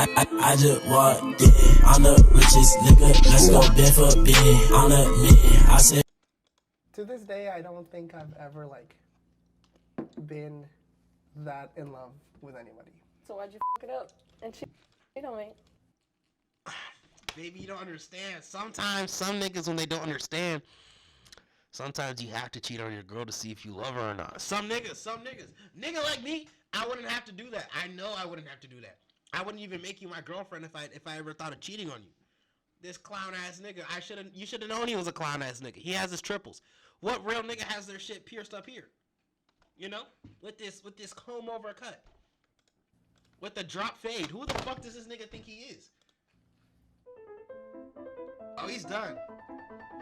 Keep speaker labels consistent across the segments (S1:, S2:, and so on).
S1: I just walked in. I'm the richest nigga. Let's go bed for bed. I'm the man. I said.
S2: To this day, I don't think I've ever like been that in love with anybody.
S3: So why'd you f it up and cheat on me?
S4: Baby, you don't understand. Sometimes some niggas, when they don't understand, sometimes you have to cheat on your girl to see if you love her or not. Some niggas. Nigga like me, I wouldn't have to do that. I know I wouldn't have to do that. I wouldn't even make you my girlfriend if I ever thought of cheating on you. This clown ass nigga, you should have known he was a clown ass nigga. He has his triples. What real nigga has their shit pierced up here? You know? With this comb over cut. With the drop fade. Who the fuck does this nigga think he is? Oh, he's done.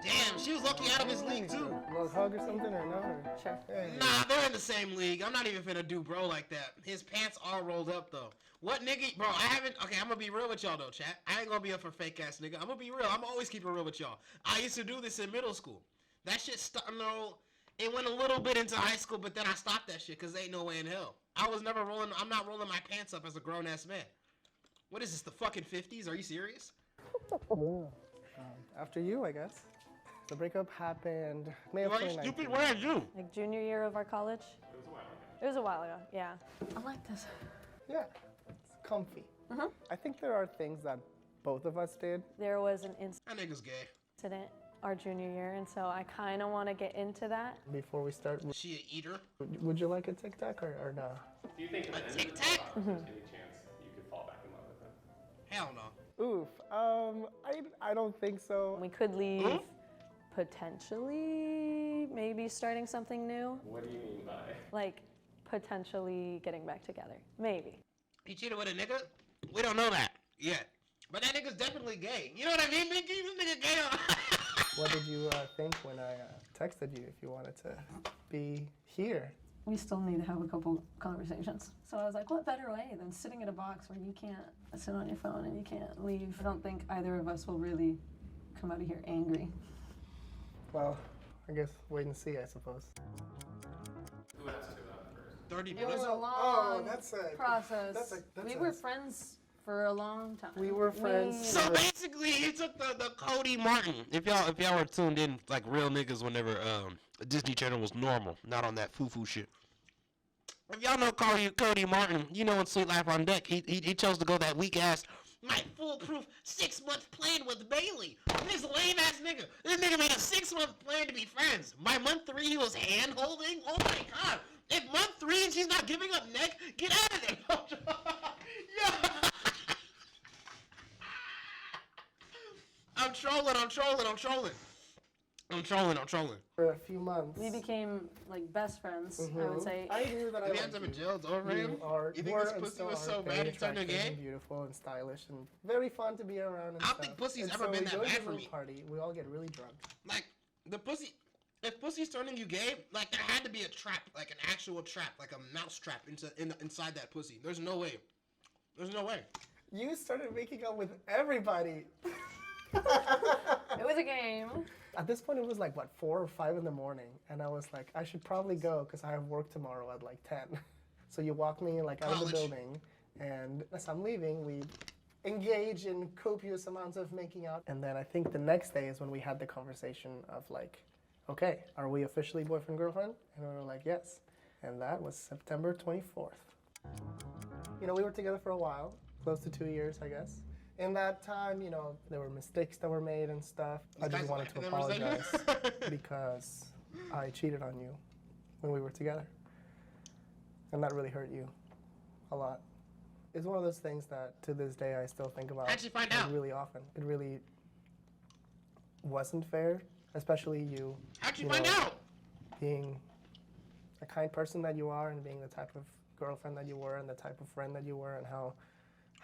S4: Damn, she was lucky out of his league too.
S2: A little hug or something or no?
S3: Sure.
S2: Hey.
S4: Nah, they're in the same league. I'm not even finna do bro like that. His pants all rolled up though. What nigga, bro? Okay, I'm gonna be real with y'all though, chat. I ain't gonna be up for fake ass nigga. I'm gonna be real. I'm always keep it real with y'all. I used to do this in middle school. That shit it went a little bit into high school, but then I stopped that shit because there ain't no way in hell. I'm not rolling my pants up as a grown ass man. What is this, the fucking 50s? Are you serious?
S2: After you, I guess. The breakup happened May of
S4: Why are you
S2: 2019.
S4: stupid? Where are you?
S3: Like junior year of our college? It was a while ago, yeah. I like this.
S2: Yeah, it's comfy. I think there are things that both of us did.
S3: There was an
S4: That nigga's gay.
S3: incident our junior year, and so I kind of want to get into that.
S2: Before we start,
S4: Is she an eater?
S2: would you like a Tic Tac or no?
S5: Do you think at the end of
S4: Tic
S5: the
S4: Tac?
S5: talk, there's any chance you could fall back in love with him?
S4: Hell no.
S2: Oof. I don't think so.
S3: We could leave potentially, maybe starting something new,
S5: What do you mean by?
S3: like potentially getting back together. Maybe.
S4: He cheated with a nigga? We don't know that yet. But that nigga's definitely gay. You know what I mean, Mickey? This nigga gay.
S2: What did you think when I texted you if you wanted to be here?
S6: We still need to have a couple conversations. So I was like, what better way than sitting in a box where you can't sit on your phone and you can't leave? I don't think either of us will really come out of here angry.
S2: Well, I guess wait and see, I suppose.
S5: Who asked who first?
S4: 30
S6: It
S4: minutes.
S6: was a long
S2: that's
S6: process.
S2: that's
S6: we
S2: a-
S6: were friends for a long time.
S2: We were friends.
S4: So basically, he took the Cody Martin. If y'all were tuned in like real niggas whenever Disney Channel was normal, not on that foo shit. If y'all know Cody Martin, you know in Sweet Life on Deck, he chose to go that weak ass, my foolproof 6-month plan with Bailey. This lame ass nigga. This nigga made a 6-month plan to be friends. By month 3, he was hand holding. Oh my god. If month 3 and she's not giving up neck, get out of there. Yeah. I'm trolling.
S2: For a few months.
S6: We became like best friends, I would say.
S2: I knew that I
S4: Did he
S2: liked
S4: end up
S2: you.
S4: in jail over him?
S2: You
S4: think
S2: were
S4: this
S2: and
S4: pussy
S2: still
S4: was
S2: are
S4: so
S2: very
S4: bad it turned her
S2: attractive
S4: gay?
S2: and beautiful and stylish and very fun to be around and
S4: I don't
S2: stuff.
S4: think pussy's
S2: And
S4: ever
S2: so
S4: been
S2: we
S4: that
S2: go to
S4: bad
S2: the
S4: for
S2: little
S4: me.
S2: party, we all get really drunk.
S4: Like, if pussy's turning you gay, like, there had to be a trap, like an actual trap, like a mouse trap inside that pussy. There's no way.
S2: You started making out with everybody.
S6: It was a game.
S2: At this point, it was like, 4 or 5 in the morning. And I was like, I should probably go because I have work tomorrow at like 10. So you walk me like out of the
S4: College.
S2: building. And as I'm leaving, we engage in copious amounts of making out. And then I think the next day is when we had the conversation of like, okay, are we officially boyfriend, girlfriend? And we were like, yes. And that was September 24th. You know, we were together for a while, close to 2 years, I guess. In that time, you know, there were mistakes that were made and stuff. I just wanted to apologize because I cheated on you when we were together. And that really hurt you a lot. It's one of those things that to this day I still think about
S4: How'd you find out?
S2: really often. It really wasn't fair, especially you.
S4: How'd you
S2: You
S4: find
S2: know,
S4: out?
S2: Being a kind person that you are and being the type of girlfriend that you were and the type of friend that you were and how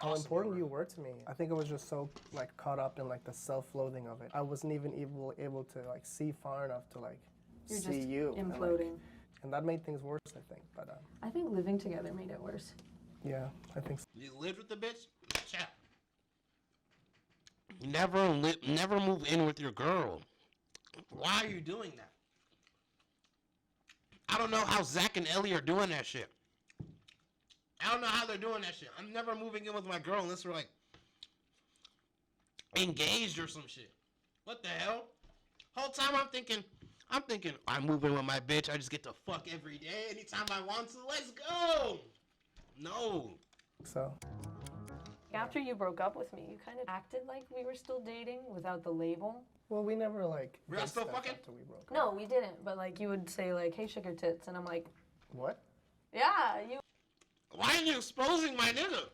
S4: Awesome
S2: important
S4: you
S2: you were to me. I think I was just so like caught up in like the self-loathing of it. I wasn't even able to like see far enough to like
S6: You're
S2: see
S6: just
S2: you.
S6: imploding.
S2: And that made things worse, I think. But
S6: I think living together made it worse.
S2: yeah, I think so.
S4: You lived with the bitch? Chat. Never move in with your girl. Why are you doing that? I don't know how Zach and Ellie are doing that shit. I don't know how they're doing that shit. I'm never moving in with my girl unless we're like engaged or some shit. What the hell? Whole time I'm thinking I'm moving with my bitch. I just get to fuck every day, anytime I want to. Let's go. No.
S2: So
S6: After you broke up with me, you kind of acted like we were still dating without the label.
S2: well, we never like.
S4: We're still
S2: did stuff
S4: fucking?
S2: after we broke up.
S6: No, we didn't. But like you would say like, "Hey, sugar tits," and I'm like,
S2: What?
S6: "Yeah, you."
S4: Why are you exposing my nigga?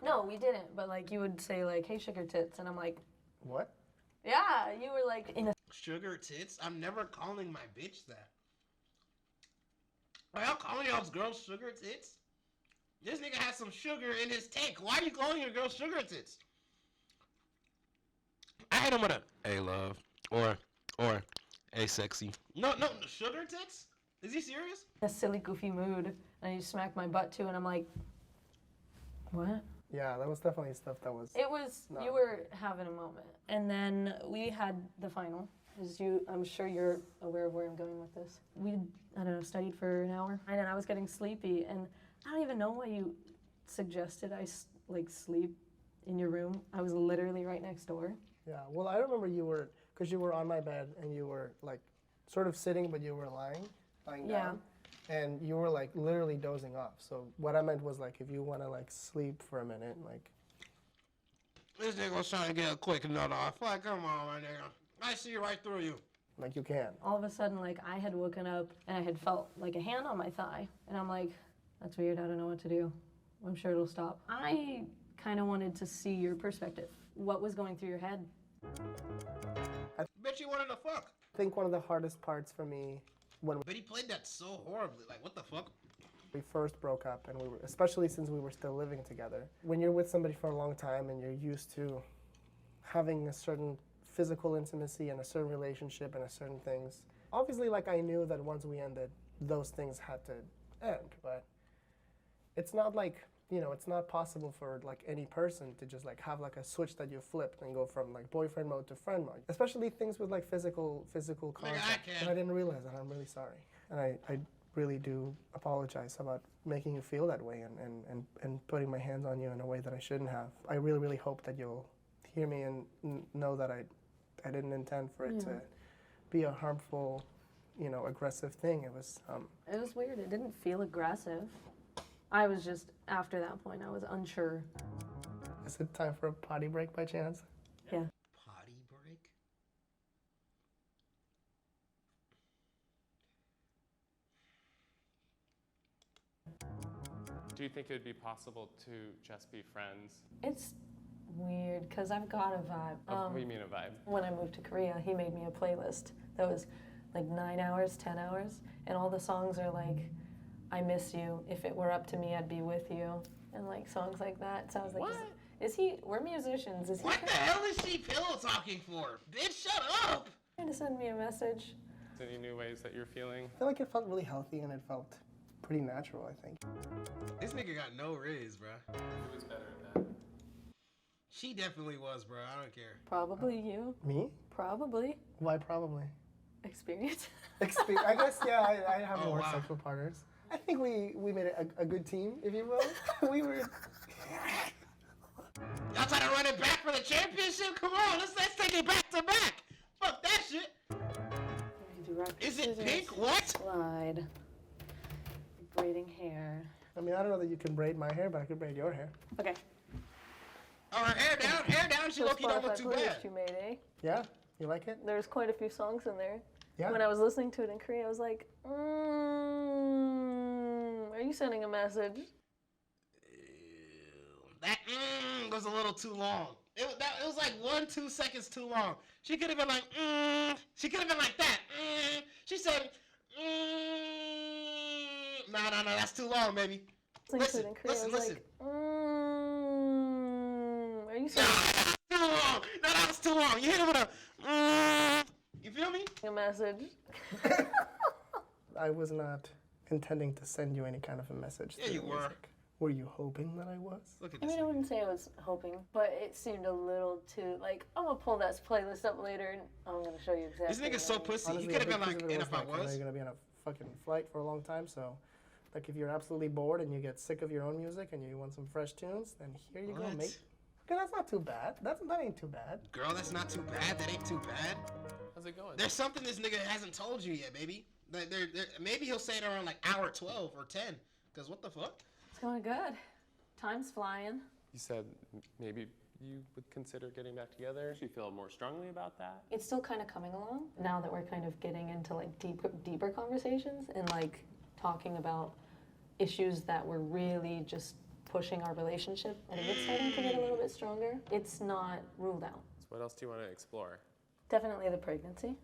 S6: No, we didn't. But like you would say like, "Hey, sugar tits," and I'm like,
S2: What?
S6: "Yeah, you were like in a."
S4: Sugar tits? I'm never calling my bitch that. Are y'all calling y'all's girls sugar tits? This nigga has some sugar in his tank. Why are you calling your girl sugar tits? I hit him with a "Hey love" or "Hey sexy." No, sugar tits? Is he serious?
S6: a silly, goofy mood, and you smack my butt too, and I'm like, what?
S2: Yeah, that was definitely stuff that was.
S6: It was,
S2: No.
S6: you were having a moment. And then we had the final. I'm sure you're aware of where I'm going with this. We, I don't know, studied for an hour, and then I was getting sleepy, and I don't even know why you suggested I sleep in your room. I was literally right next door.
S2: Yeah, well, I remember you were, because you were on my bed and you were like sort of sitting, but you were lying
S6: Yeah.
S2: down. And you were like literally dozing off. So what I meant was like if you want to like sleep for a minute, like.
S4: This nigga was trying to get a quick nut off. Like, come on, my nigga. I see right through you.
S2: Like you can.
S6: All of a sudden, like, I had woken up and I had felt like a hand on my thigh. And I'm like, that's weird, I don't know what to do. I'm sure it'll stop. I kind of wanted to see your perspective. What was going through your head?
S4: Bet you wanted to fuck.
S2: I think one of the hardest parts for me when
S4: But he played that so horribly. Like, what the fuck?
S2: we first broke up and we were, especially since we were still living together, when you're with somebody for a long time and you're used to having a certain physical intimacy and a certain relationship and a certain things, obviously like I knew that once we ended, those things had to end, but it's not like, you know, it's not possible for like any person to just like have like a switch that you flip and go from like boyfriend mode to friend mode, especially things with like physical contact.
S4: can.
S2: And I didn't realize that. I'm really sorry, and I really do apologize about making you feel that way and putting my hands on you in a way that I shouldn't have. I really, really hope that you'll hear me and know that I didn't intend for it to be a harmful, you know, aggressive thing. It was
S6: weird. It didn't feel aggressive. I was just, after that point, I was unsure.
S2: Is it time for a potty break by chance?
S6: Yeah.
S4: Potty break?
S5: Do you think it would be possible to just be friends?
S6: It's weird, because I've got a vibe.
S5: What do you mean a vibe?
S6: When I moved to Korea, he made me a playlist that was like 9 hours, 10 hours, and all the songs are like, I miss you, if it were up to me, I'd be with you, and like songs like that. So I was like,
S4: What?
S6: is he, we're musicians, is he
S4: What the hell is she pillow talking for? Bitch, shut up!
S6: trying to send me a message?
S5: Any new ways that you're feeling?
S2: I feel like it felt really healthy and it felt pretty natural, I think.
S4: This nigga got no riz, bruh.
S5: Who was better at that?
S4: She definitely was, bro. I don't care.
S6: Probably you.
S2: Me?
S6: Probably.
S2: Why probably?
S6: Experience.
S2: I guess, yeah, I have
S4: Oh,
S2: more
S4: wow.
S2: sexual partners. I think we made a good team, if you will. We were.
S4: Y'all trying to run it back for the championship? Come on, let's take it back to back. Fuck that shit. Is it pink? What?
S6: Slide. Braiding hair.
S2: I mean, I don't know that you can braid my hair, but I could braid your hair.
S6: Okay.
S4: Oh, her hair down. She low-key don't look too bad.
S6: You made, eh?
S2: Yeah? You like it?
S6: There's quite a few songs in there.
S2: Yeah.
S6: When I was listening to it in Korea, I was like, are you sending a message?
S4: That was a little too long. It was like 1-2 seconds too long. She could have been like, She could have been like that. She said, No, that's too long, baby.
S6: Listening to it in Korea, I was
S4: listen.
S6: like, are you sending
S4: Too long. No, that was too long. You hit him with a, You feel me?
S6: a message?
S2: I was not intending to send you any kind of a message.
S4: Yeah,
S2: through
S4: you
S2: the
S4: were.
S2: music. Were you hoping that I was?
S4: Look at
S6: I
S4: this.
S6: mean, I wouldn't say I was hoping, but it seemed a little too, like, I'm gonna pull that playlist up later and I'm gonna show you exactly.
S4: This nigga's so
S6: what I mean.
S4: pussy.
S2: Honestly,
S4: He could have
S2: a
S4: been
S2: big
S4: like,
S2: piece of it
S4: and if I
S2: like, I know
S4: was.
S2: you're gonna be on a fucking flight for a long time, so Like if you're absolutely bored and you get sick of your own music and you want some fresh tunes, then here you go,
S4: What?
S2: mate. Okay, that's not too bad. That ain't too bad.
S4: Girl, that's not too bad. That ain't too bad.
S5: How's it going?
S4: There's something this nigga hasn't told you yet, baby. Maybe he'll say it around like hour 12 or 10. Cause what the fuck?
S6: It's going good. Time's flying.
S5: You said maybe you would consider getting back together. Do you feel more strongly about that?
S6: It's still kind of coming along now that we're kind of getting into like deeper conversations and like talking about issues that were really just pushing our relationship. I think it's starting to get a little bit stronger. It's not ruled out.
S5: So what else do you want to explore?
S6: Definitely the pregnancy.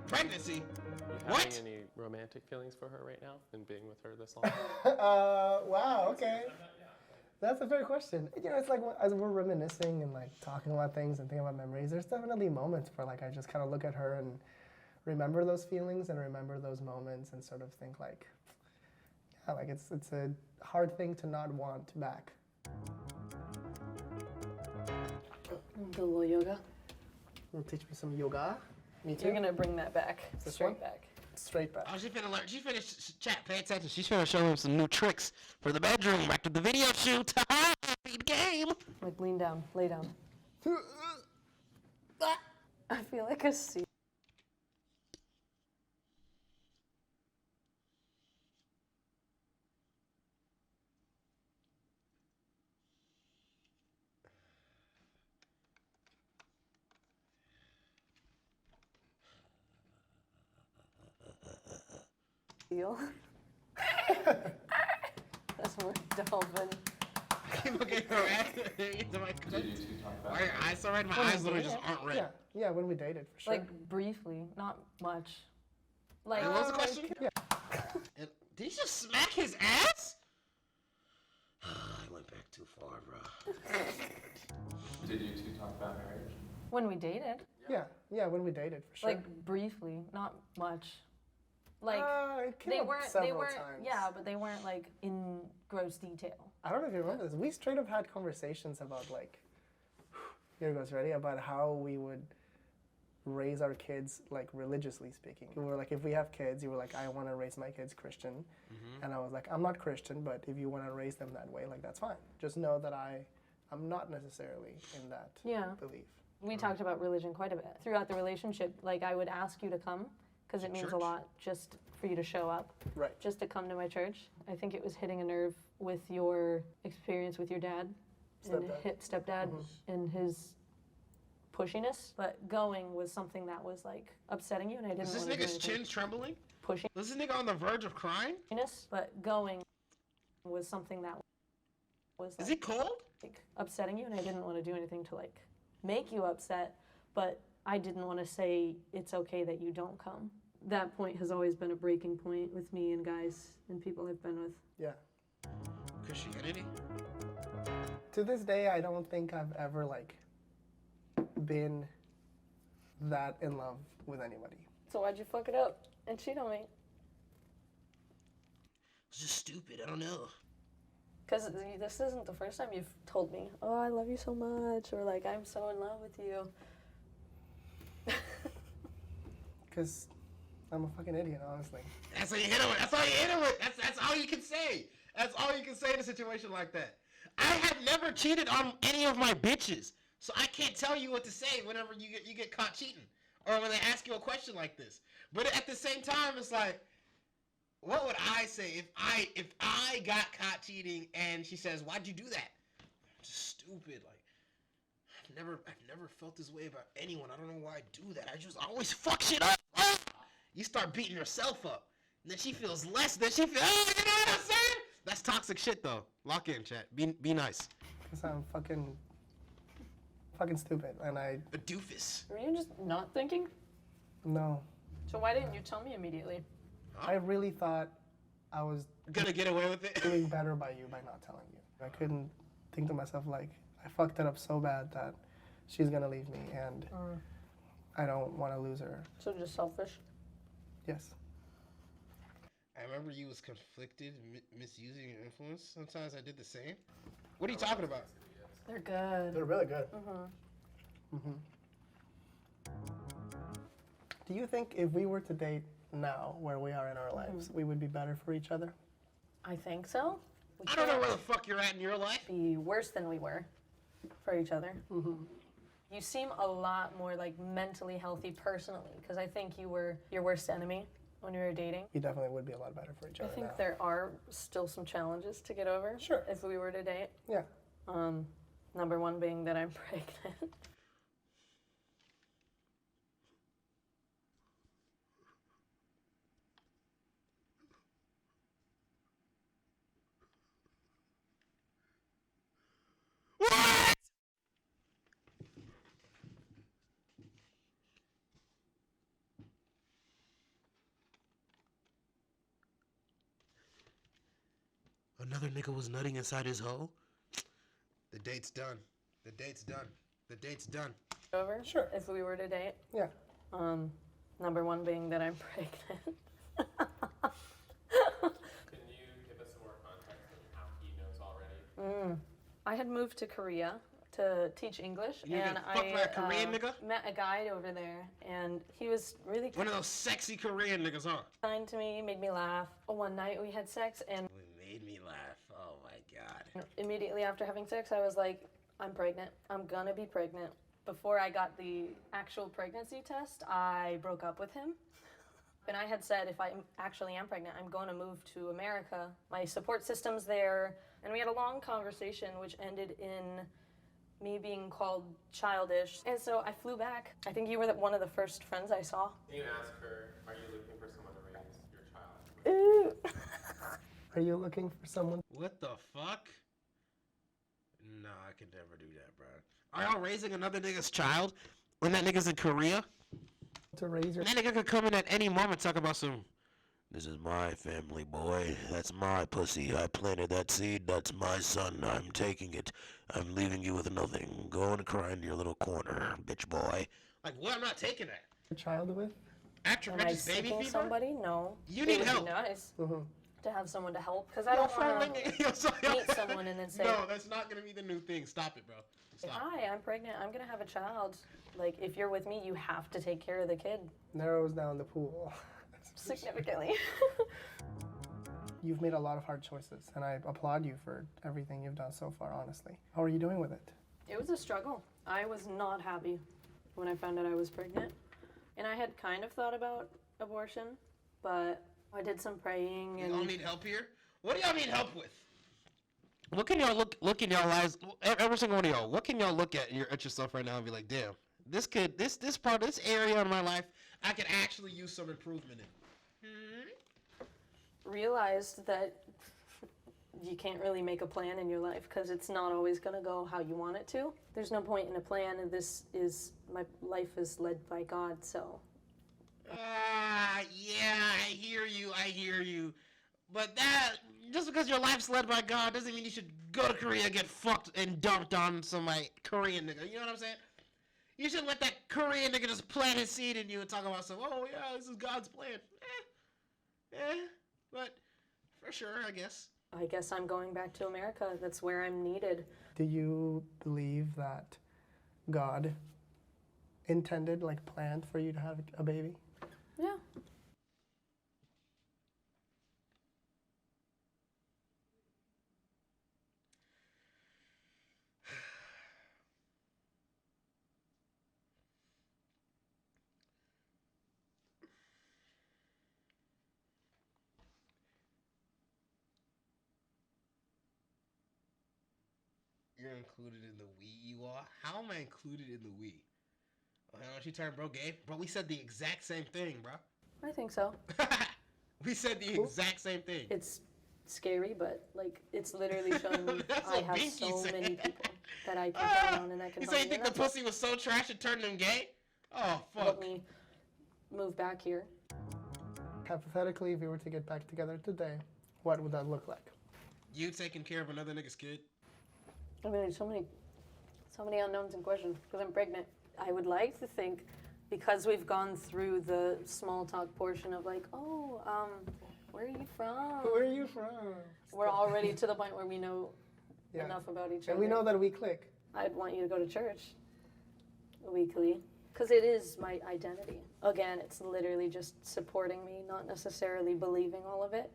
S4: Pregnancy?
S5: Are you
S4: What?
S5: having any romantic feelings for her right now and being with her this long?
S2: Wow, okay. That's a fair question. You know, it's like as we're reminiscing and like talking about things and thinking about memories, there's definitely moments where like I just kind of look at her and remember those feelings and remember those moments and sort of think like, yeah, like it's a hard thing to not want back.
S6: Do a little yoga.
S2: You'll teach me some yoga? Me too?
S6: You're gonna bring that back.
S2: This
S6: Straight
S2: one?
S6: back.
S2: Straight back.
S4: Oh, she's finna learn. She's finna chat. Pay attention. She's finna show him some new tricks for the bedroom after the video shoot. Beat game.
S6: Like lean down, lay down. I feel like a sea. Seal. That's more dolphin.
S4: People get her ass into my cuts. Why are your eyes so red? My eyes literally just aren't red.
S2: Yeah, when we dated, for sure.
S6: Like briefly, not much. Like
S4: What was the question?
S2: Yeah.
S4: And did he just smack his ass? I went back too far, bro.
S5: Did you two talk about marriage?
S6: when we dated.
S2: Yeah, when we dated, for sure.
S6: Like briefly, not much. Like
S2: it came
S6: they
S2: up
S6: weren't
S2: several times.
S6: yeah, but they weren't like in gross detail.
S2: I don't know if you remember this. We straight up had conversations about like, here goes, ready, about how we would raise our kids, like religiously speaking. We were like, if we have kids, you were like, I want to raise my kids Christian. And I was like, I'm not Christian, but if you want to raise them that way, like that's fine. Just know that I'm not necessarily in that belief.
S6: We talked about religion quite a bit throughout the relationship. Like I would ask you to come because it means a lot just for you to show up.
S2: Right.
S6: Just to come to my church. I think it was hitting a nerve with your experience with your dad, stepdad, and his pushiness. But going was something that was like upsetting you, and I didn't.
S4: Is this
S6: want to do
S4: nigga's
S6: anything.
S4: chin trembling?
S6: Pushing.
S4: Was this nigga on the verge of crying?
S6: But going was something that was
S4: Is he cold?
S6: like upsetting you, and I didn't want to do anything to like make you upset, but I didn't want to say it's okay that you don't come. That point has always been a breaking point with me and guys and people I've been with.
S2: Yeah.
S4: Christianity?
S2: To this day, I don't think I've ever like been that in love with anybody.
S6: So why'd you fuck it up and cheat on me?
S4: It's just stupid. I don't know.
S6: Because this isn't the first time you've told me, oh, I love you so much, or like, I'm so in love with you.
S2: Because I'm a fucking idiot, honestly.
S4: That's all you hit him with. That's all you hit him with. That's all you can say. That's all you can say in a situation like that. I have never cheated on any of my bitches, so I can't tell you what to say whenever you get caught cheating, or when they ask you a question like this. But at the same time, it's like, what would I say if I got caught cheating and she says, "Why'd you do that?" Just stupid. Like, I've never felt this way about anyone. I don't know why I do that. I just always fuck shit up. You start beating yourself up, and then she feels less. Then she feels, oh, you know what I'm saying? That's toxic shit, though. Lock in, chat. Be nice.
S2: Because I'm fucking stupid, and I...
S4: A doofus.
S6: Were you just not thinking?
S2: No.
S6: So why didn't you tell me immediately?
S2: I really thought I was
S4: Gonna get away with it?
S2: doing better by you by not telling you. I couldn't think to myself, like, I fucked it up so bad that she's gonna leave me, and I don't want to lose her.
S6: So just selfish?
S2: Yes.
S4: I remember you was conflicted, misusing your influence. Sometimes I did the same. What are you talking about?
S6: They're good.
S2: They're really good. Do you think if we were to date now, where we are in our lives, we would be better for each other?
S6: I think so. We
S4: I don't know
S6: can't
S4: where the fuck you're at in your life.
S6: be worse than we were for each other. You seem a lot more like mentally healthy personally, because I think you were your worst enemy when we were dating.
S2: You definitely would be a lot better for each
S6: I
S2: other
S6: think
S2: now.
S6: there are still some challenges to get over.
S2: Sure.
S6: If we were to date.
S2: Yeah.
S6: Number one being that I'm pregnant.
S4: What? Another nigga was nutting inside his hoe? The date's done. The date's done. The date's done.
S6: Over.
S2: Sure.
S6: If we were to date.
S2: Yeah.
S6: Number one being that I'm pregnant.
S5: Can you give us some more context on how he knows already?
S6: I had moved to Korea to teach English,
S4: You
S6: and
S4: get fucked by a Korean nigga?
S6: met a guy over there, and he was really
S4: One of those sexy Korean niggas, huh?
S6: kind to me, made me laugh. One night we had sex, and
S4: It made me laugh. Oh my god.
S6: immediately after having sex, I was like, I'm pregnant. I'm gonna be pregnant. Before I got the actual pregnancy test, I broke up with him. And I had said, if I actually am pregnant, I'm going to move to America. My support system's there. And we had a long conversation, which ended in me being called childish. And so I flew back. I think you were one of the first friends I saw.
S5: Can you ask her, are you looking for someone to raise your child?
S2: Are you looking for someone?
S4: What the fuck? No, I could never do that, bro. Are y'all raising another nigga's child when that nigga's in Korea?
S2: To raise your...
S4: That nigga could come in at any moment talk about some, this is my family, boy. That's my pussy. I planted that seed. That's my son. I'm taking it. I'm leaving you with nothing. Go and cry in your little corner, bitch boy. Like, what? I'm not taking that.
S2: child with?
S4: After
S6: Am I
S4: Reg's baby
S6: seeking
S4: fever?
S6: somebody? No.
S4: You
S6: It
S4: need
S6: would
S4: help.
S6: be nice
S2: Mm-hmm.
S6: to have someone to help, because I don't want to meet someone and then say,
S4: No, that's not going to be the new thing. Stop it, bro. Stop.
S6: hi, I'm pregnant. I'm going to have a child. Like, if you're with me, you have to take care of the kid
S2: Narrows down the pool.
S6: significantly.
S2: You've made a lot of hard choices, and I applaud you for everything you've done so far, honestly. How are you doing with it?
S6: It was a struggle. I was not happy when I found out I was pregnant. And I had kind of thought about abortion, but I did some praying
S4: Y'all
S6: and
S4: need help here? What do y'all need help with? What can y'all look in y'all lives? Every single one of y'all. What can y'all look at yourself right now and be like, damn, this area of my life, I could actually use some improvement in.
S6: realized that you can't really make a plan in your life because it's not always going to go how you want it to. There's no point in a plan, and my life is led by God, so.
S4: Yeah, I hear you. But that, just because your life's led by God doesn't mean you should go to Korea, get fucked, and dumped on some, like, Korean nigga. You know what I'm saying? You should let that Korean nigga just plant his seed in you and talk about some, oh yeah, this is God's plan. But for sure, I guess.
S6: I guess I'm going back to America. That's where I'm needed.
S2: Do you believe that God intended, like planned for you to have a baby?
S6: Yeah.
S4: You're included in the we, you are? How am I included in the we? Oh, hell, she turned bro gay? Bro, we said the exact same thing, bro.
S6: I think so.
S4: We said the exact same thing.
S6: It's scary, but like it's literally showing me
S4: That's
S6: I
S4: what
S6: have
S4: Binky
S6: so
S4: said.
S6: many people that I can count on and that can
S4: You
S6: help
S4: say you
S6: me.
S4: think
S6: And
S4: the
S6: that's
S4: pussy was so trash it turned him gay? Oh,
S6: what
S4: fuck.
S6: helped me move back here.
S2: Hypothetically, if we were to get back together today, what would that look like?
S4: You taking care of another nigga's kid?
S6: I mean, there's so many unknowns and questions because I'm pregnant. I would like to think, because we've gone through the small talk portion of like, oh, where are you from?
S2: Where are you from?
S6: We're already to the point where we know
S2: Yeah.
S6: enough about each other.
S2: And we know that we click.
S6: I'd want you to go to church weekly because it is my identity. Again, it's literally just supporting me, not necessarily believing all of it.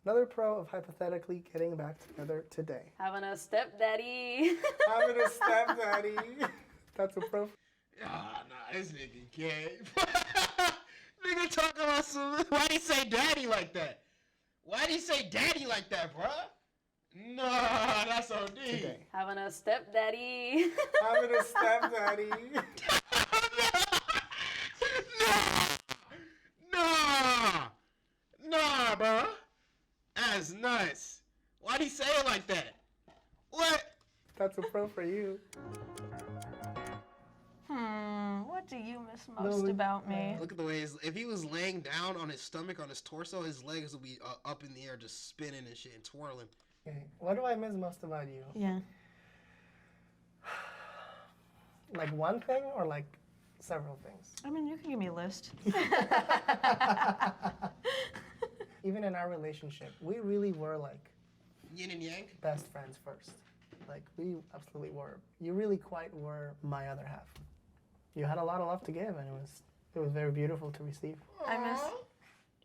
S2: Another pro of hypothetically getting back together today.
S6: Having a stepdaddy.
S2: Having a stepdaddy. That's a pro.
S4: Ah, nah, this nigga gay. Nigga talking about some. Why'd he say daddy like that? Why'd he say daddy like that, bruh? Nah, that's OD.
S2: Today.
S6: Having a stepdaddy.
S2: Having a stepdaddy.
S4: Nah, bro. That's nuts. Why'd he say it like that? What?
S2: That's a pro for you.
S6: What do you miss most about me?
S4: Look at the way if he was laying down on his stomach, on his torso, his legs would be up in the air, just spinning and shit and twirling.
S2: Okay. What do I miss most about you?
S6: Yeah.
S2: Like one thing or like several things?
S6: I mean, you can give me a list.
S2: Even in our relationship, we really were like
S4: Yin and yang?
S2: best friends first. Like we absolutely were. You really quite were my other half. You had a lot of love to give, and it was very beautiful to receive.
S6: I miss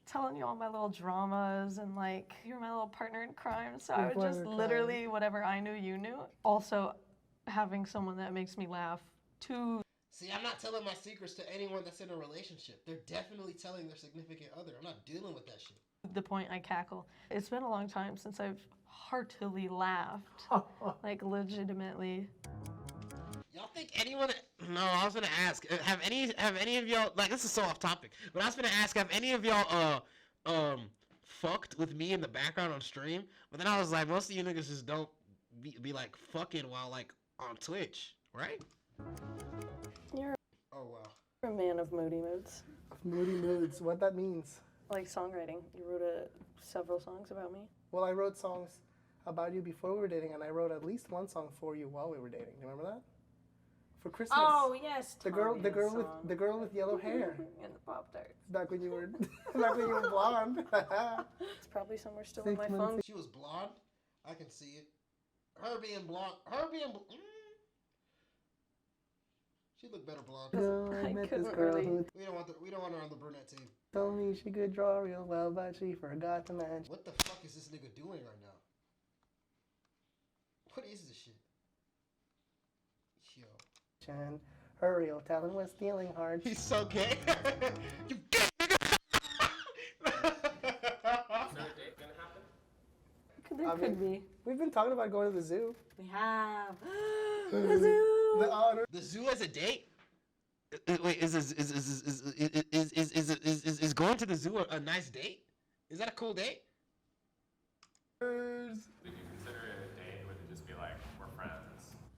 S6: telling you all my little dramas and like you're my little partner in crime. So I would
S2: partner
S6: just
S2: in crime.
S6: literally whatever I knew, you knew. Also, having someone that makes me laugh too.
S4: See, I'm not telling my secrets to anyone that's in a relationship. They're definitely telling their significant other. I'm not dealing with that shit.
S6: The point I cackle. It's been a long time since I've heartily laughed, like legitimately.
S4: Y'all think anyone? No, I was gonna ask. Have any of y'all, like, this is so off topic, but I was gonna ask, have any of y'all fucked with me in the background on stream? But then I was like, most of you niggas just don't be like fucking while like on Twitch, right?
S6: You're
S4: Oh wow.
S6: a man of moody moods.
S2: Moody moods. What that means?
S6: Like songwriting. You wrote several songs about me.
S2: Well, I wrote songs about you before we were dating, and I wrote at least one song for you while we were dating. Do you remember that? For Christmas.
S6: Oh yes,
S2: The girl with yellow hair.
S6: And the Pop Tarts.
S2: Back when you were blonde.
S6: It's probably somewhere still on
S2: 6
S6: my
S2: months
S6: phone.
S4: She was blonde. I can see it. Her being blonde. She looked better blonde.
S2: I met this
S6: couldn't
S2: girl
S6: really-
S2: who
S4: We don't want her on the brunette team.
S2: told me she could draw real well, but she forgot to mention.
S4: What the fuck is this nigga doing right now? What is this shit? Yo.
S2: Her real talent was stealing hard.
S4: He's so gay. You gay nigga.
S5: Another date gonna happen?
S6: There could be.
S2: We've been talking about going to the zoo.
S6: We have the zoo.
S2: The honor.
S4: The zoo as a date? Wait, is going to the zoo a nice date? Is that a cool date?
S5: Would you consider it a date, or would it just be like, we're friends?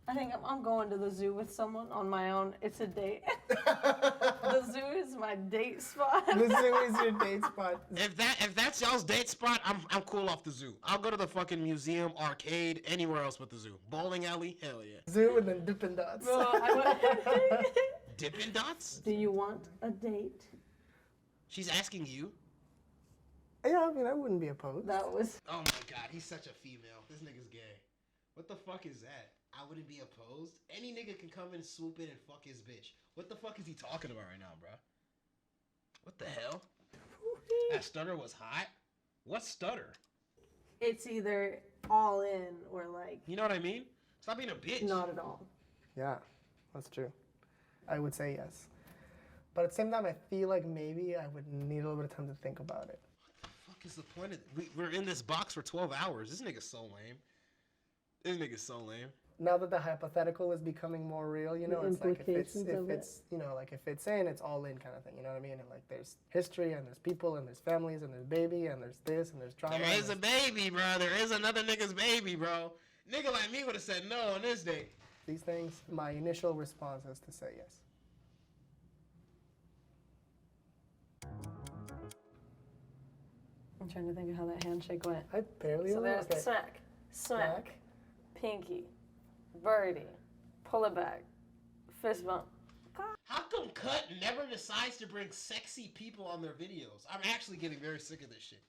S6: I think I'm going to the zoo with someone on my own. It's a date. The zoo is my date spot.
S2: The zoo is your date spot.
S4: If that's y'all's date spot, I'm cool off the zoo. I'll go to the fucking museum, arcade, anywhere else but the zoo. Bowling alley, hell yeah.
S2: Zoo and then Dippin' Dots.
S6: Bro, I
S4: Dippin' Dots?
S6: Do you want a date?
S4: She's asking you.
S2: Yeah, I mean, I wouldn't be opposed.
S6: That was.
S4: Oh my god, he's such a female. This nigga's gay. What the fuck is that? I wouldn't be opposed. Any nigga can come in, swoop in, and fuck his bitch. What the fuck is he talking about right now, bruh? What the hell? That stutter was hot? What stutter?
S6: It's either all in or like
S4: You know what I mean? Stop being a bitch.
S6: not at all.
S2: Yeah, that's true. I would say yes. But at the same time, I feel like maybe I would need a little bit of time to think about it.
S4: What the fuck is the point of we're in this box for 12 hours. This nigga's so lame. This nigga's so lame.
S2: Now that the hypothetical is becoming more real, you know,
S6: The
S2: it's like if
S6: implications of it.
S2: it's you know, like if it's in, it's all in kind of thing. You know what I mean? And like there's history and there's people and there's families and there's baby and there's this and there's drama.
S4: There
S2: and
S4: is a
S2: there's
S4: baby, bro. There is another nigga's baby, bro. Nigga like me would have said no on this date.
S2: these things. My initial response is to say yes.
S6: I'm trying to think of how that handshake went.
S2: I barely
S6: So
S2: remember.
S6: there's smack, smack, pinky, birdie, pull it back, fist bump.
S4: How come Cut never decides to bring sexy people on their videos? I'm actually getting very sick of this shit.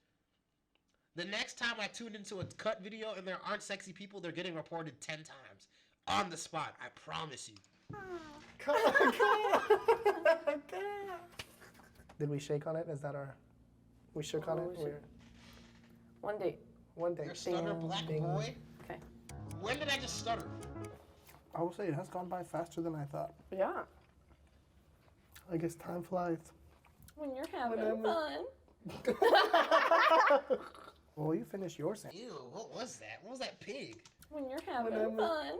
S4: The next time I tune into a Cut video and there aren't sexy people, they're getting reported 10 times. On the spot, I promise you.
S2: Come on. Did we shake on it? Is that our? We shook on it.
S6: One date.
S2: One day.
S4: You're a stutter black
S2: Bing.
S4: boy?
S6: Okay.
S4: When did I just stutter?
S2: I will say it has gone by faster than I thought.
S6: Yeah.
S2: I guess time flies.
S6: When you're having
S2: Whenever-
S6: fun.
S2: Well, you finish your sandwich.
S4: Ew, what was that? What was that pig?
S6: When you're having
S2: Whenever-
S6: fun.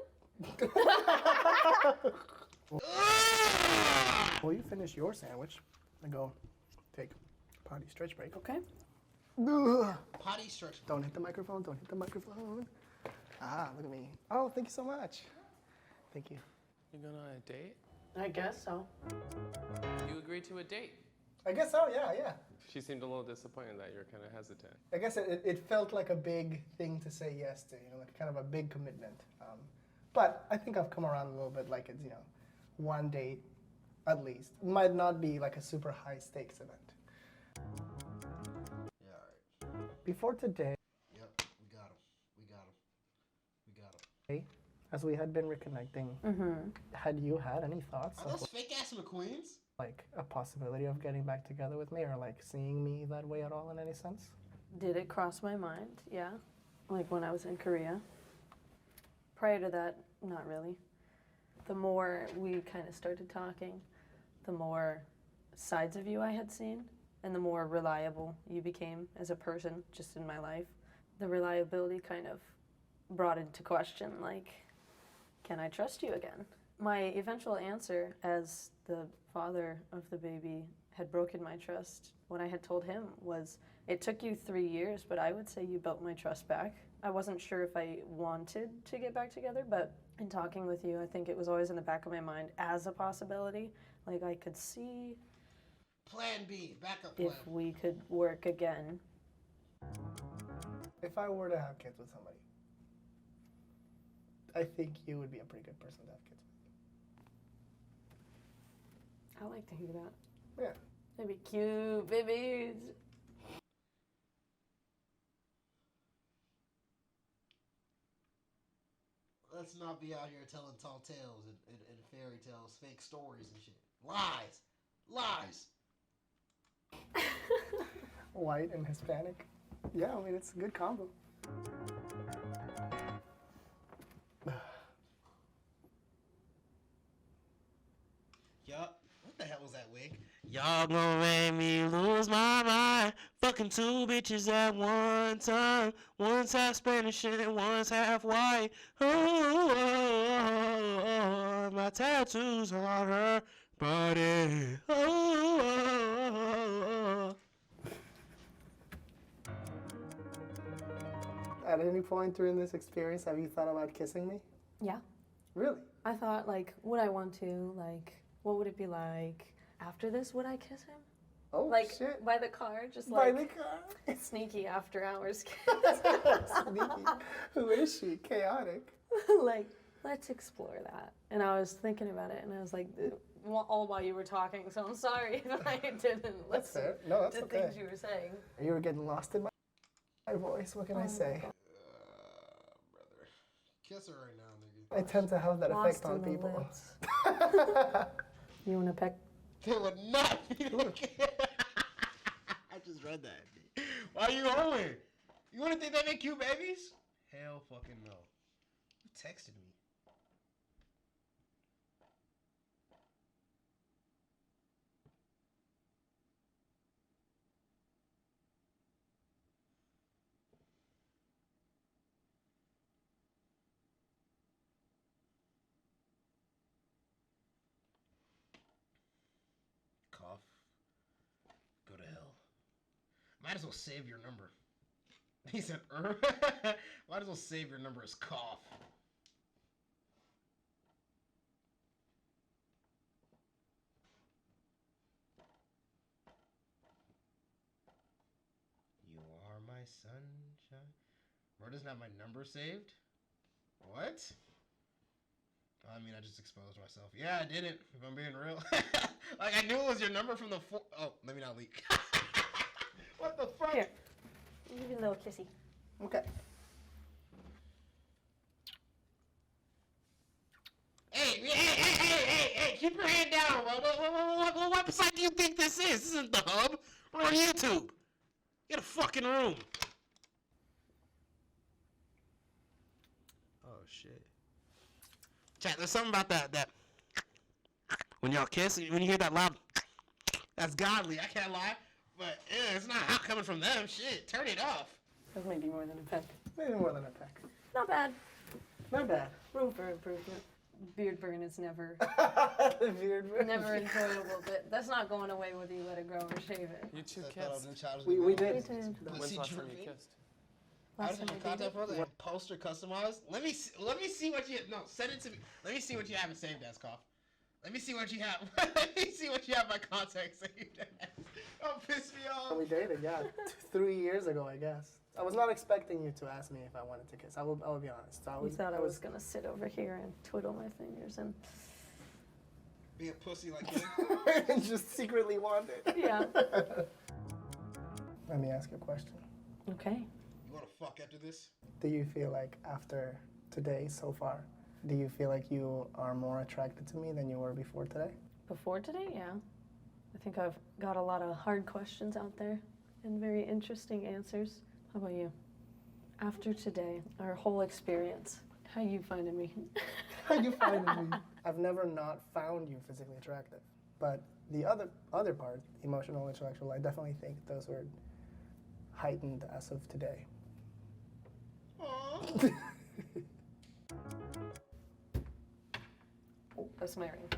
S2: Well, you finish your sandwich and go take a potty stretch break.
S6: Okay.
S2: Ugh.
S4: Potty stretch.
S2: Don't hit the microphone. Don't hit the microphone. Ah, look at me. Oh, thank you so much. Thank you.
S5: You going on a date?
S6: I guess so.
S5: You agreed to a date.
S2: I guess so, yeah.
S5: She seemed a little disappointed that you were kind of hesitant.
S2: I guess it felt like a big thing to say yes to, like kind of a big commitment. But I think I've come around a little bit, like it's, one date at least. Might not be like a super high stakes event.
S4: Yeah, alright.
S2: Before today,
S4: Yep, we got him.
S2: as we had been reconnecting, had you had any thoughts
S4: Are
S2: of
S4: those fake ass McQueens?
S2: like a possibility of getting back together with me or like seeing me that way at all in any sense?
S6: Did it cross my mind? Yeah. Like when I was in Korea. Prior to that, not really. The more we kind of started talking, the more sides of you I had seen, and the more reliable you became as a person just in my life. The reliability kind of brought into question, like, can I trust you again? My eventual answer, as the father of the baby had broken my trust, what I had told him was, it took you 3 years, but I would say you built my trust back. I wasn't sure if I wanted to get back together, but in talking with you, I think it was always in the back of my mind as a possibility. Like I could see
S4: Plan B, backup plan.
S6: if we could work again.
S2: If I were to have kids with somebody, I think you would be a pretty good person to have kids
S6: I like to hear that.
S2: with. Yeah.
S6: That'd be cute, babies.
S4: Let's not be out here telling tall tales and fairy tales, fake stories and shit. Lies. Lies.
S2: White and Hispanic. Yeah, I mean, it's a good combo.
S4: Yup. What the hell was that wig? Y'all gonna make me lose my mind. Fucking 2 bitches at one time. One's half Spanish and one's half white. Oh, my tattoos on her body. Oh.
S2: At any point during this experience, have you thought about kissing me?
S6: Yeah.
S2: Really?
S6: I thought, like, would I want to? Like, what would it be like? After this, would I kiss him?
S2: Oh,
S6: Like,
S2: shit.
S6: by the car? Just
S2: By
S6: like,
S2: the car.
S6: sneaky after hours kiss.
S2: Sneaky. Who is she? Chaotic.
S6: Like, let's explore that. And I was thinking about it, and I was like, all while you were talking, so I'm sorry if I didn't
S2: That's
S6: listen
S2: fair. No, that's
S6: to
S2: okay.
S6: things you were saying.
S2: You were getting lost in my voice. What can I say?
S4: Brother. Kiss her right now, nigga.
S2: I tend to have that
S6: Lost
S2: effect on
S6: in the
S2: people.
S6: lips. You want to peck?
S4: They would not be looking. I just read that. Why are you hoeing? You want to think they make cute babies? Hell fucking no. You texted me. Cough. Go to hell. Might as well save your number. He said, might as well save your number as cough. You are my sunshine. Bro doesn't have my number saved? What? I mean, I just exposed myself. Yeah, I didn't, if I'm being real. Like, I knew it was your number from the Oh, let me not leak. What the fuck?
S6: Here. Give you a little kissy.
S2: Okay.
S4: Hey, keep your hand down. What website do you think this is? This isn't the hub. We're on YouTube. Get a fucking room. Chat, there's something about that when y'all kiss, when you hear that loud, that's godly. I can't lie, but yeah, it's not hot coming from them. Shit, turn it off.
S6: That's maybe more than a peck.
S2: Maybe more than a peck.
S6: Not bad.
S2: Not bad.
S6: Room for improvement. Beard burn is never,
S2: The beard burn.
S6: never enjoyable, but that's not going away whether you let it grow or shave it.
S5: You two
S1: I thought I was
S5: kissed.
S1: in childish
S2: We
S1: Gambino.
S2: did.
S6: Me too.
S5: When's
S1: Pussy
S5: the last time you
S1: dripping.
S5: kissed?
S1: I
S6: Last
S1: just have
S6: time
S1: a
S6: I did
S1: contact
S6: it.
S1: photo. Poster customized. Let me see what you. No, send it to me. Let me see what you have in saved as, Cough. Let me see what you have. Let me see what you have my contact saved as. Don't piss me off.
S2: We dated, yeah. 3 years ago, I guess. I was not expecting you to ask me if I wanted to kiss. I will be honest.
S6: You thought I was gonna sit over here and twiddle my fingers and.
S1: Be a pussy like you.
S2: and just secretly wanted.
S6: Yeah.
S2: Let me ask you a question.
S6: Okay.
S1: You want to fuck after this?
S2: Do you feel like after today so far, do you feel like you are more attracted to me than you were before today?
S6: Before today, yeah. I think I've got a lot of hard questions out there and very interesting answers. How about you? After today, our whole experience, how you finding me?
S2: How you finding me? I've never not found you physically attractive. But the other part, emotional, intellectual, I definitely think those were heightened as of today.
S1: Aww.
S6: Oh, that's my ring.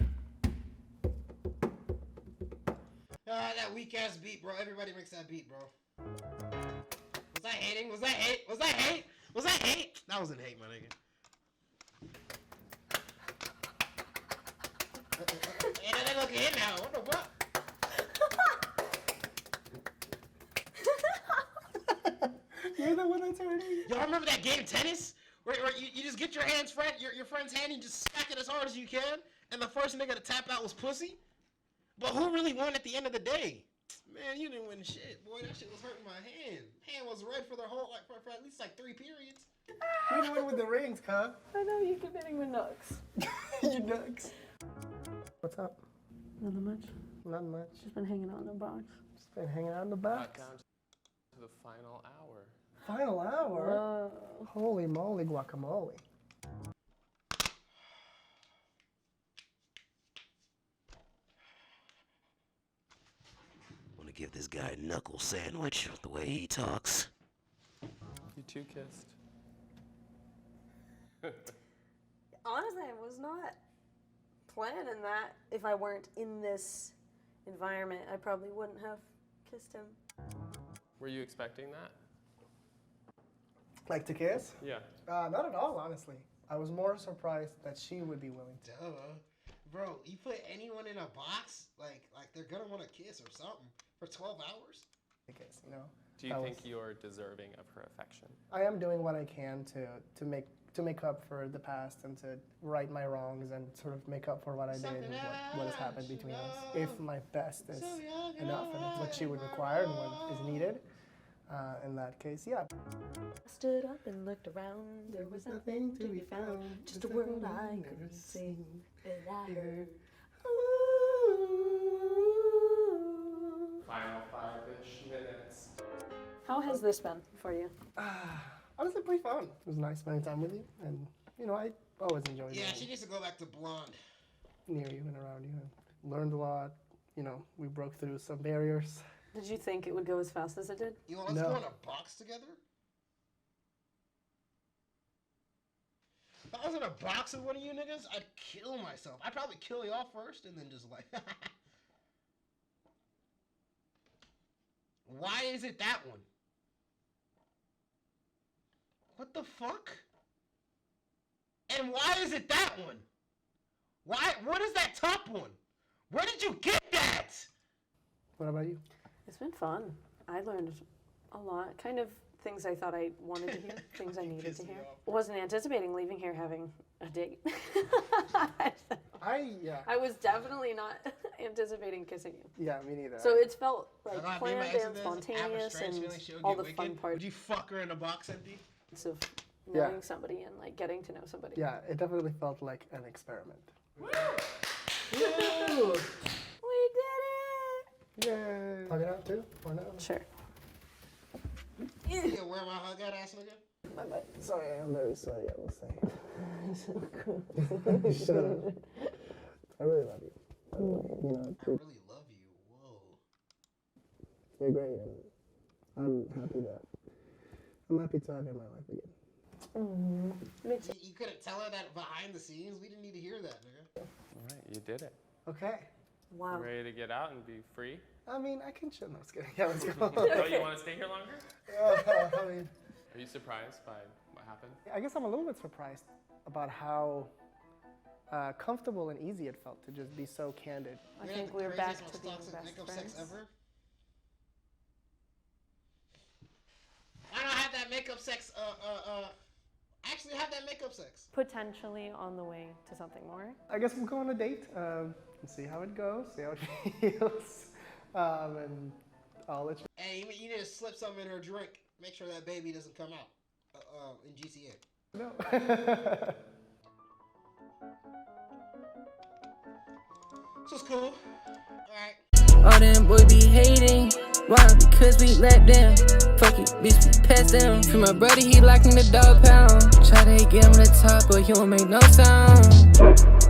S1: Ah, that weak ass beat, bro. Everybody makes that beat, bro. Was that hating? Was that hate? Was that hate? Was that hate? That wasn't hate, my nigga. Hey, that look hit now. What the fuck?
S2: You're the one that's hurting.
S1: Y'all remember that game tennis? Where you just get your friend's hand, you just smack it as hard as you can, and the first nigga to tap out was pussy? But who really won at the end of the day? Man, you didn't win shit, boy. That shit was hurting my hand. Hand was red for the whole, like, for at least, like, 3 periods.
S2: You're the one with the rings, cuz.
S6: I know you keep hitting my nuts.
S2: You nuts. What's up?
S6: Nothing much.
S2: Not much.
S6: Just been hanging out in the box.
S2: Just been hanging out in the
S5: Got
S2: box.
S5: down to the final hour.
S2: Final hour?
S6: Whoa.
S2: Holy moly guacamole.
S4: Want to give this guy a knuckle sandwich the way he talks.
S5: You two kissed.
S6: Honestly, I was not planning that. If I weren't in this environment, I probably wouldn't have kissed him.
S5: Were you expecting that?
S2: Like to kiss?
S5: Yeah.
S2: Not at all, honestly. I was more surprised that she would be willing to.
S1: Duh. Bro, you put anyone in a box, like they're gonna want to kiss or something for 12 hours?
S2: Kiss, you know?
S5: Do you
S2: That
S5: think
S2: was-
S5: you're deserving of her affection?
S2: I am doing what I can to make up for the past and to right my wrongs and sort of make up for what I did and what has happened between us. If my best is enough and it's what she would require and what is needed, in that case, yeah.
S6: I stood up and looked around. There was nothing to be found. Just a world I couldn't see. And I heard.
S5: Final 5-ish minutes.
S6: How has this been for you?
S2: Honestly, pretty fun. It was nice spending time with you, and you know, I always enjoy
S1: Yeah,
S2: being
S1: she needs to go back to blonde.
S2: near you and around you. And learned a lot. You know, we broke through some barriers.
S6: Did you think it would go as fast as it did?
S1: You want us
S2: No.
S1: to go in a box together? If I was in a box with one of you niggas, I'd kill myself. I'd probably kill y'all first and then just like. Why is it that one? What the fuck? And why is it that one? Why? What is that top one? Where did you get that?
S2: What about you?
S6: It's been fun. I learned a lot. Kind of things I thought I wanted to hear, things I needed
S1: Pissed
S6: to
S1: me
S6: hear.
S1: off.
S6: Wasn't anticipating leaving here having a date.
S2: Yeah.
S6: I was definitely not anticipating kissing you.
S2: Yeah, me neither.
S6: So it's felt
S1: If
S6: like
S1: I made my
S6: planned
S1: ex
S6: and
S1: this,
S6: spontaneous
S1: have a strange
S6: and
S1: feeling she'll
S6: all
S1: get
S6: the fun
S1: wicked.
S6: parts
S1: Would you fuck her in a box empty?
S6: of
S2: Yeah.
S6: knowing somebody and like getting to know somebody.
S2: Yeah, it definitely felt like an experiment.
S6: We did it!
S2: Yay! Hug it out too? Or no?
S6: Sure.
S1: Yeah, where my hug at, ass nigga?
S2: Sorry, I'm very sorry, I will say. Shut up. I really love you. You know,
S1: I really love you. Whoa.
S2: you're great, and I'm happy to have you in my life again.
S1: You couldn't tell her that behind the scenes? We didn't need to hear that, nigga.
S5: All right, you did it.
S2: Okay.
S6: Wow.
S5: You ready to get out and be free?
S2: I mean, I can chill. No, just kidding. Yeah, let's go.
S5: Oh, you want to stay here longer?
S2: I mean,
S5: Are you surprised by what happened?
S2: I guess I'm a little bit surprised about how comfortable and easy it felt to just be so candid.
S3: I
S1: You know
S3: think
S1: the
S3: we're back
S1: craziest,
S3: to
S1: most
S3: being
S1: toxic
S3: best
S1: makeup
S3: friends.
S1: sex ever? Why not have that makeup sex? Actually have that makeup sex.
S3: Potentially on the way to something more.
S2: I guess we'll go on a date and see how it goes, see how it feels, and I'll let you.
S1: Hey, you need to slip something in her drink. Make sure that baby doesn't come out in GTA.
S2: know.
S1: So it's cool. Alright.
S7: All them boys be hating. Why? Because we let them. Fuck it, bitch, we pass them. Free my brother, he locking the dog pound. Try to get him to the top, but he won't make no sound.